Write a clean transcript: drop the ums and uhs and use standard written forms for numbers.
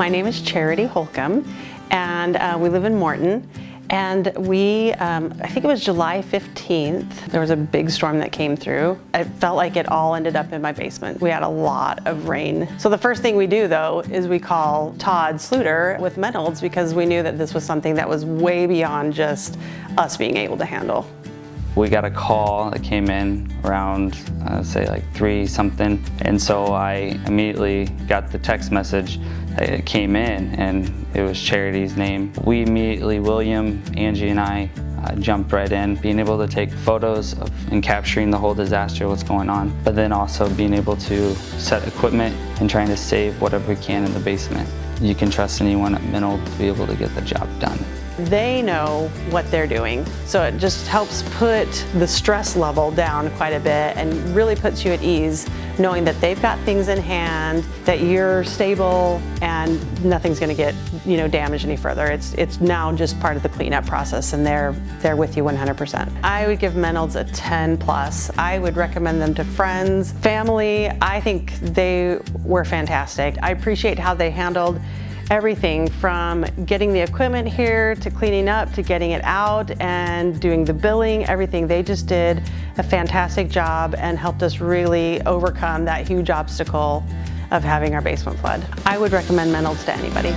My name is Charity Holcomb, and we live in Morton. And I think it was July 15th, there was a big storm that came through. It felt like it all ended up in my basement. We had a lot of rain. So the first thing we do though is we call Todd with Menolds, because we knew that this was something that was way beyond just us being able to handle. We got a call that came in around, say like 3 something. And so I immediately got the text message that it came in, and it was Charity's name. We immediately, William, Angie, and I jumped right in, being able to take photos and capturing the whole disaster, what's going on, but then also being able to set equipment and trying to save whatever we can in the basement. You can trust anyone at Menold to be able to get the job done. They know what they're doing, so it just helps put the stress level down quite a bit and really puts you at ease knowing that they've got things in hand, that you're stable, and nothing's going to get damaged any further. It's now just part of the cleanup process, and they're with you 100%. I would give Menolds a 10+. I would recommend them to friends, family. I think they were fantastic. I appreciate how they handled everything from getting the equipment here to cleaning up to getting it out and doing the billing, everything. They just did a fantastic job and helped us really overcome that huge obstacle of having our basement flood. I would recommend Menolds to anybody.